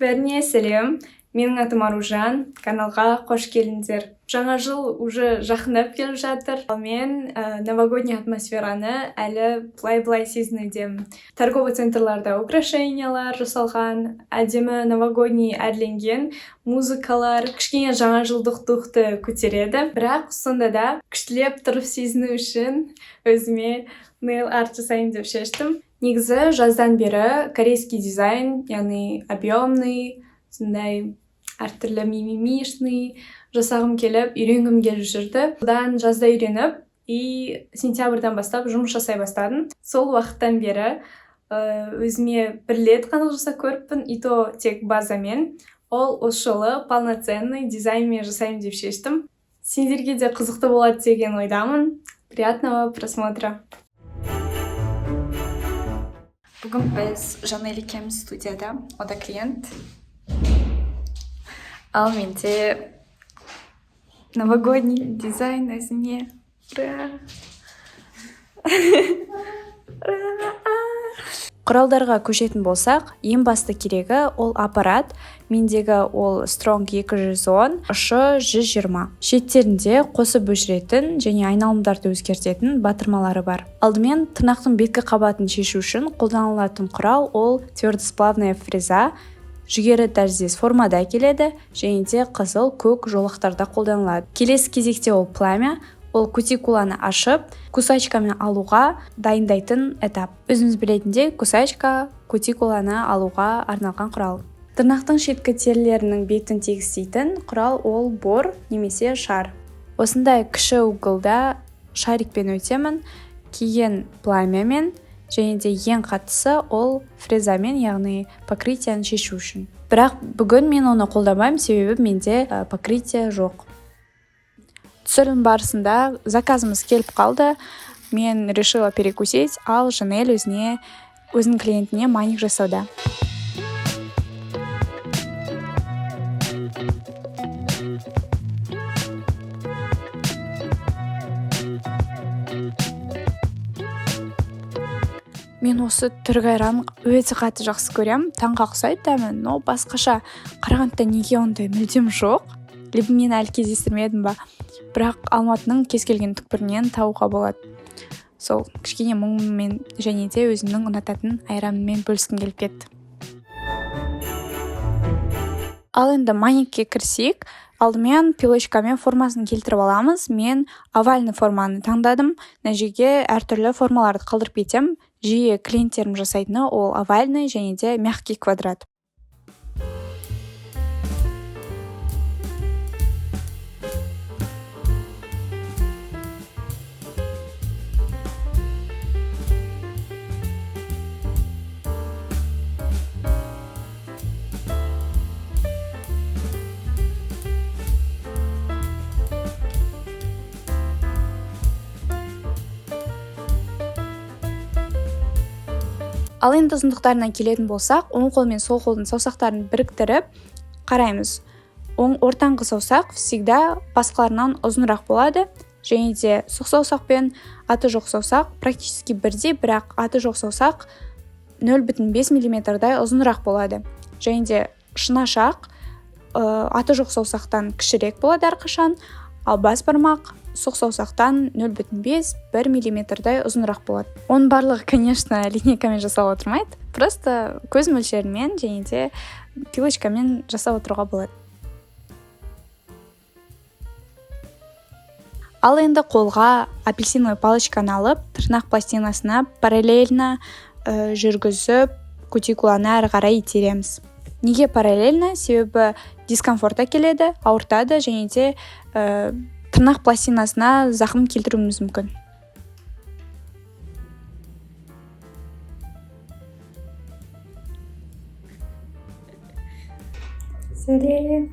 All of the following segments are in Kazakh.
Бәріне сәлем, менің атым Аружан, каналға қош келдіңдер. Жаңа жыл уже жақындап келіп жатыр. Ал мен новогодний атмосфераны әлі былай сезінудемін. Торговый центрларда украшениялар жасалған, әдемі новогодний әрленген музыкалар кішкене жаңа жылдық духты көтереді. Бірақ сонда да күштілеп тұрып сезіну үшін өзіме нейл арт жасайын деп шештім. Негізі жаздан бері корейский дизайн, яғни объемный, сондай әртүрлі мимимишный жасағым келіп, үйренгім келіп жүрді. Одан жазда үйреніп, и сентябрьдан бастап жұмыс жасай бастадым. Сол уақыттан бері өзіме бір рет қана жасап көріппін, и то тек базамен. Ол осы жолы полноценный дизайнмен жасаймын деп шештім. Сендерге де қызықты болады деген ойдамын. Приятного просмотра. Бүгін біз Жанель екеуміз студияда, ода клиент. Ал менде новогодний дизайн өзіме. Құралдарға көшетін болсақ, ең басты керегі ол аппарат. Мендегі ол Strong 210, ұшы 120. Шеттерінде қосып өшіретін және айналымдарды өзгертетін батырмалары бар. Алдымен тырнақтың беткі қабатын шешу үшін қолданылатын құрал ол твердосплавная фреза. Жүгері тәріздес формада келеді, және де қызыл, көк жолақтарда қолданылады. Келесі кезекте ол пламя. Ол кутикуланы ашып, кусачкамен алуға дайындайтын этап. Өзіміз білетіндей, кусачка кутикуланы алуға арналған құрал. Тырнақтың шеткі терілерінің бетін тегістейтін құрал ол бор немесе шар. Осындай кіші угылда шарикпен өтемін, кейін пламямен, және де ең қаттысы ол фрезамен, яғни покрытияны шешу үшін. Бірақ бүгін мен оны қолдамаймын, себебі менде покрытия жоқ. Түсірілім барысында заказымыз келіп қалды. Мен решила перекусить, ал Жанель өзінің клиентіне маник жасауда. Мен осы түргайран өте қатты жақсы көрем. Таңға ұқсайды дәмі, но басқаша Қарағандыда неге ондай мүлдем жоқ? Либо мен әлі кездестірмедім ба? Бірақ Алматының кез келген түкпірінен тауға болады. Сол кішкене мұңмен және де өзімнің ұнататын айраныммен бөліскім келіп кетті. Ал енді маникке кірсек, алдымен пилочкамен формасын келтіріп аламыз. Мен овальный форманы таңдадым. Нәтижеге әртүрлі формаларды қалдырып кетем. Жиі клиенттерім жасайтыны ол овальный және де мягкий квадрат. Ал енді ұзындықтарына келетін болсақ, оң қол мен сол қолдың саусақтарын біріктіріп қараймыз. Ортаңғы саусақ всегда басқаларынан ұзынырақ болады, және де сұқ саусақ пен аты жоқ саусақ практически бірдей, бірақ аты жоқ саусақ 0,5 мм-дай ұзынырақ болады. Және де шынашақ аты жоқ саусақтан кішірек болады әрқашан, ал бас бармақ сұқ саусақтан 0,5-1 мм-дай ұзынырақ болады. Оның барлығы, конечно, линейкамен жасап отырмайды. Просто көз мөлшерімен және де пилочкамен жасап отыруға болады. Ал енді қолға апельсиновый палочканы алып, тырнақ пластинасына параллельно жүргізіп, кутикуланы әрі қарай итереміз. Неге параллельно? Себебі дискомфорт келеді, ауыртады және де тырнақ пластинасына зақым келтіруіміз мүмкін. Сәлем.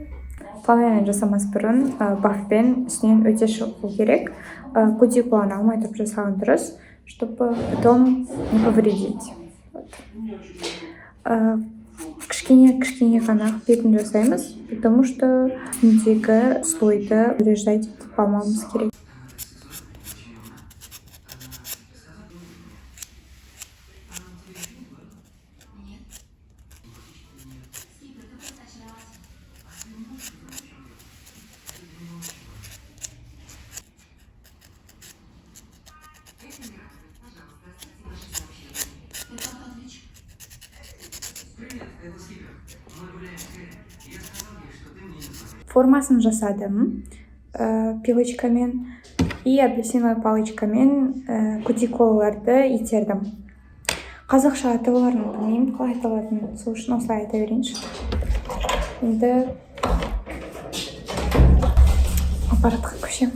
Пламямен жасамас бұрын бафпен үстінен өте шығу керек. Кутикуланы алмай тұрып жасаған дұрыс, чтобы потом не повредить. Кішкене ғана бетін жасаймыз, потому что үстіндегі слойды повреждать етіп қалмауымыз керек. Формасын жасадым пилочкамен и апельсиновый палочкамен кутикулаларды итердім. Қазақша атауларын білмеймін, қалай аталатынын, сол үшін осылай айта берейінші. Енді аппаратқа көшем.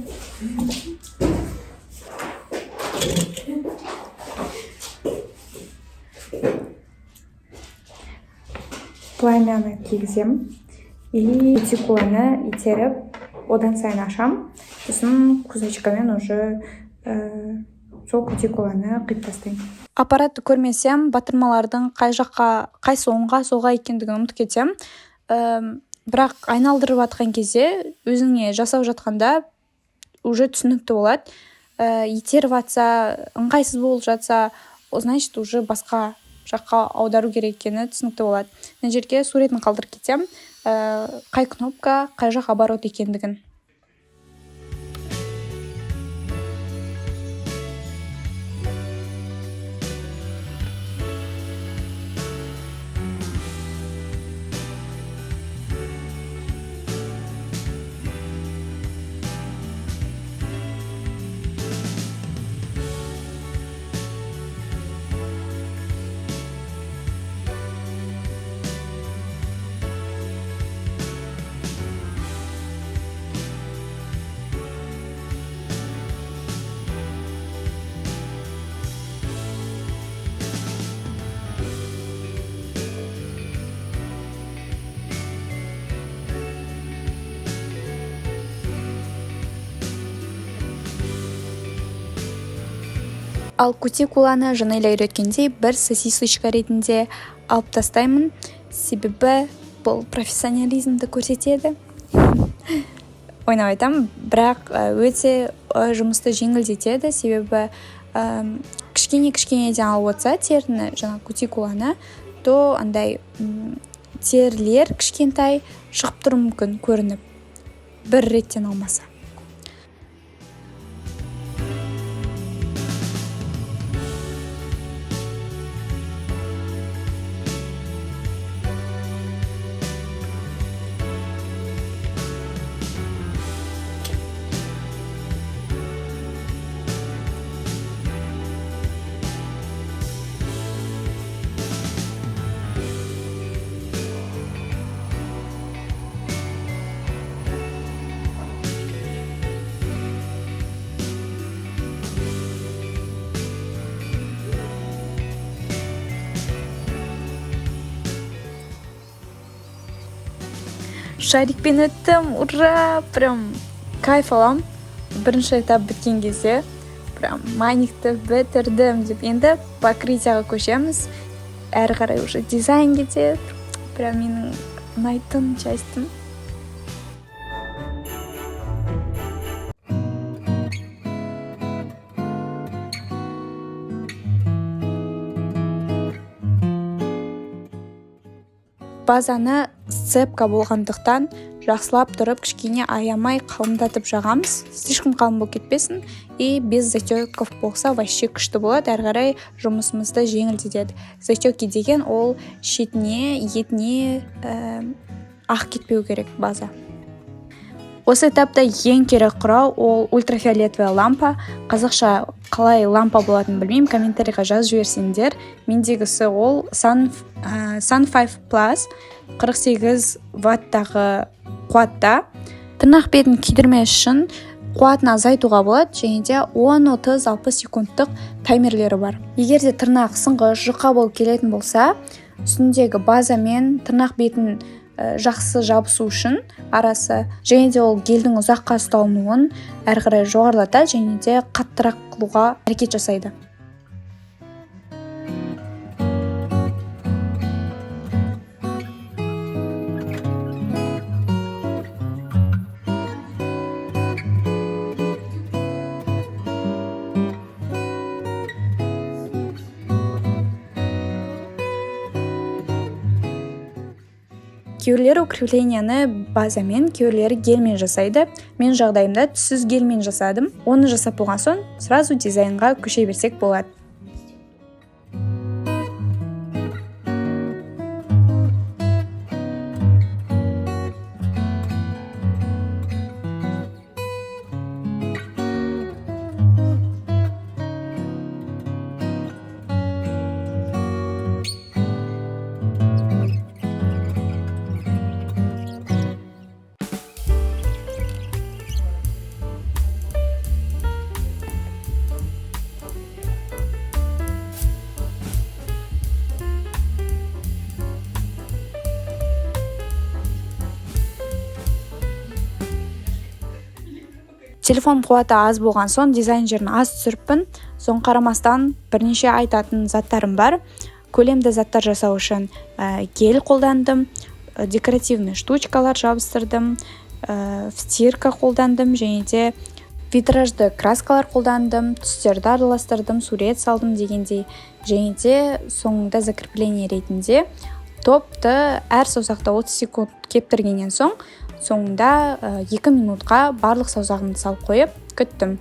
Пламяны кигізем и кутикуланы итеріп, одан сайын ашам. Сосын кусачкамен уже сол кутикуланы қиып тастаймын. Аппаратты көрмесем, батырмалардың қай жаққа, қайсы оңға солға екендігін ұмытып кетем. Бірақ айналдырып жатқан кезде өзіңе жасап жатқанда уже түсінікті болады. Итеріп жатса, ыңғайсыз болып жатса, значит уже басқа жаққа аудару керек екені түсінікті болады. Мына жерге суретін қалдырып кетсем, қай кнопка, қай жақ оборот екендігін. Ал кутикуланы жаңа үйреткендей бір сосисочка ретінде алып тастаймын, себебі бұл профессионализмді көрсетеді. Ойнап айтамын, бірақ өте жұмысты жеңілдетеді, себебі кішкене алып отса теріні, жаңа кутикуланы, то андай терілер кішкентай шығып тұру мүмкін көрініп, бір реттен алмаса. Шарикпен өттім, ура! Прям кайф алам. Бірінші этап біткен кезде прям майникті бітірдім деп, енді покрытияға көшеміз. Әрі қарай уже дизайн кетеді. Прям менің ұнайтын частым. Базаны сцепка болғандықтан жақсылап тұрып кішкене аямай қалыңдатып жағамыз. Слишком қалың болып кетпесін. И без затеков болса вообще күшті болады. Әрі қарай жұмысымызды жеңілдетеді. Затеки деген ол шетіне, етіне ақ кетпеу керек база. Осы этапта ең керек құрал ол ультрафиолетовая лампа. Қазақша қалай лампа болатынын білмеймін, комментарийға жазып жіберсеңдер. Мендегісі ол Sun 5 Plus 48 ваттағы қуатта. Тырнақ бетін күйдірмес үшін қуатын азайтуға болады, және де 10-30-60 секундтық таймерлері бар. Егер де тырнақ сыңғыш, жұқа болып келетін болса, үстіндегі база мен тырнақ бетін жақсы жабысу үшін арасы, және де ол гельдің ұзаққа ұсталынуын әрі қарай жоғарылатады, және де қаттырақ қылуға әрекет жасайды. Кейбіреулері укрепленияны базамен, кейбіреулері гельмен жасайды. Мен жағдайымда түссіз гельмен жасадым. Оны жасап болған соң, сразу дизайнға көше берсек болады. телефон қуаты аз болған соң дизайн жерін аз түсіріппін. Соң қарамастан бірнеше айтатын заттарым бар. Көлемді заттар жасау үшін гель қолдандым, декоративный штучкалар жабыстырдым, стирка қолдандым, және де витражды краскалар қолдандым, түстерді араластырдым, сурет салдым дегендей. Және де соңында закрепление ретінде топты әр саусақта 30 секунд кептіргеннен соң соңында 2 минутқа барлық саусағымды салып қойып күттім.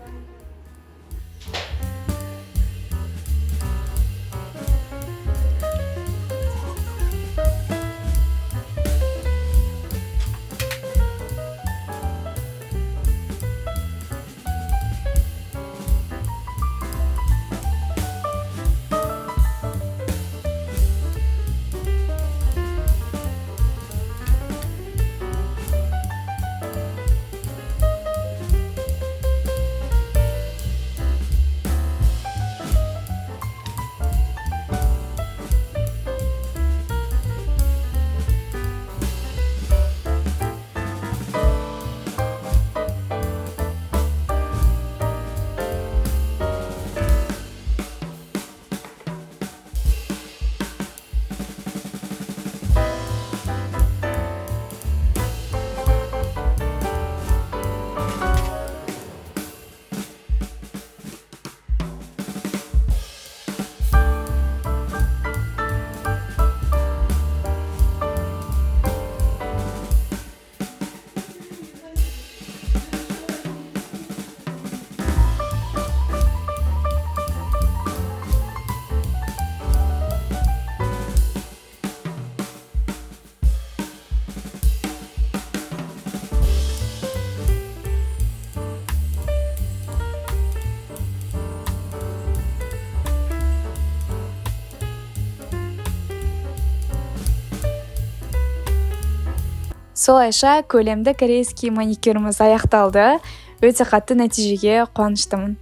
Солайша көлемді корейский маникюріміз аяқталды. Өте қатты нәтижеге қуаныштымын.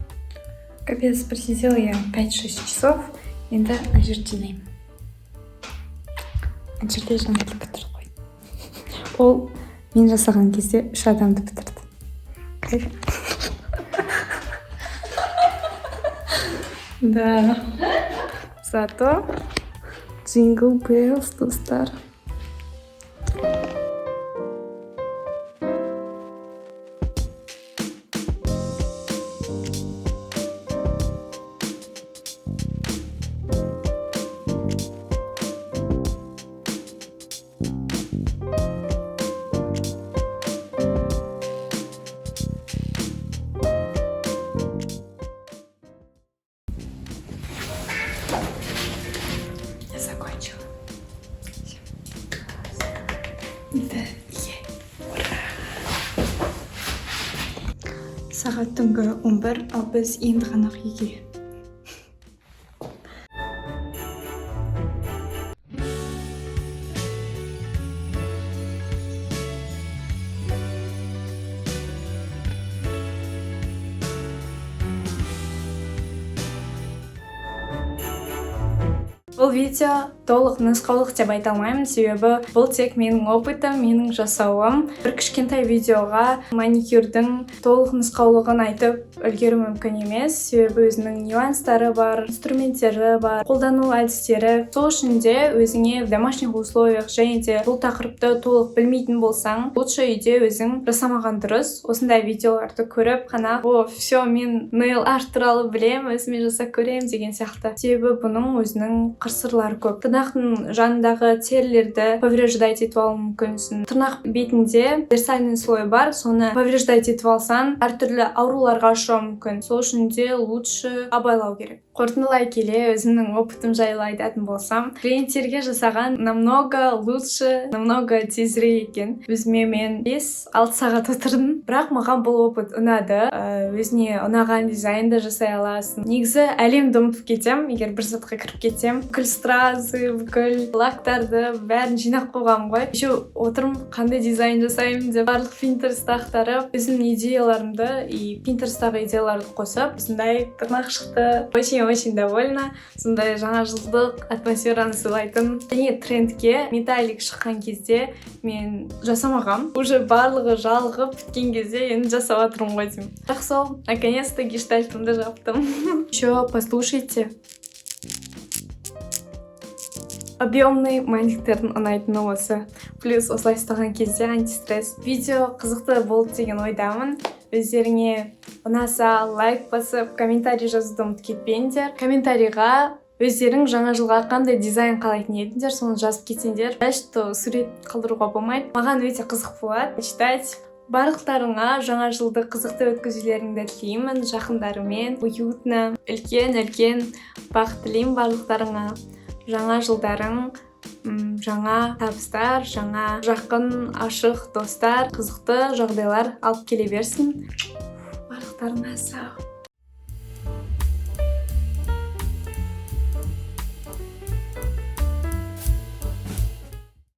Капец, просидела я 5-6 часов. Енді ажыр жинаймын. Ажырде жаңағы бітірді ғой. Ол мен жасаған кезде 3 адамды бітірді. Кайф. Да. Зато Jingle Bells, достар. Сағат түнгі 11, ал біз енді ғана үйге. Бұл видео толық нұсқаулық деп айта алмаймын, себебі бұл тек менің опытым, менің жасауым. Бір кішкентай видеоға маникюрдің толық нұсқаулығын айтып үлгеру мүмкін емес, себебі өзінің нюанстары бар, инструменттері бар, қолдану әдістері. Сол үшін де өзіңе в домашних условиях және де бұл тақырыпты толық білмейтін болсаң, лучше үйде өзің жасамаған дұрыс. Осындай видеоларды көріп қана, все, мен нейл арт туралы білем, өзіме жасап көрем деген сияқты. Себебі бұның өзінің сырлары көп. Тырнақтың жанындағы терілерді повреждать етіп алу мүмкінсің. Тырнақ бетінде дерсальный слой бар, соны повреждать етіп алсаң, әртүрлі ауруларға ұшырауы мүмкін. Сол үшін де лучше абайлау керек. Қорытындылай келе, өзімнің опытым жайлы айтатын болсам, клиенттерге жасаған намного лучше, намного тезірек екен. Өзіме мен 5-6 сағат отырдым, бірақ маған бұл опыт ұнады. Өзіне ұнаған дизайнды жасай аласың. Негізі әлемді ұмытып кетем, егер бір затқа кіріп кетсем, бүкіл стразы, бүкіл лактарды бәрін жинап қойғам ғой. Еще отырым қандай дизайн жасаймын деп барлық Pinterest ақтарып, өзімнің идеяларымды и Pinterest'тағы идеяларды қосып, осындай тырнақ шықты. очень довольна. Сондай жаңа жылдық атмосфераны сыйлайтын және трендке металлик шыққан кезде мен жасамағам. Уже барлығы жалығып біткен кезде енді жасап жатырмын ғой деймін. Так сол, наконец-то гештальтымды жаптым. Еще послушайте. Объемный мантиктердің ұнайтыны осы. Плюс осылай ұстаған кезде антистресс. Видео қызықты болды деген ойдамын. Өздеріңе ұнаса лайк басып, комментарий жазуды ұмытып кетпеңдер. Комментарийға өздерің жаңа жылға қандай дизайн қалайтын едіңдер, соны жазып кетсеңдер. Что сурет қалдыруға болмайды. Маған өте қызық болады читать. Барлықтарыңа жаңа жылды қызықты өткізулеріңді тілеймін. Жақындарымен уютно, үлкен бақыт тілеймін барлықтарыңа. Жаңа жылдарың, жаңа табыстар, жаңа жақын, ашық достар, қызықты жағдайлар алып келе берсін. Барлықтарыңа сау.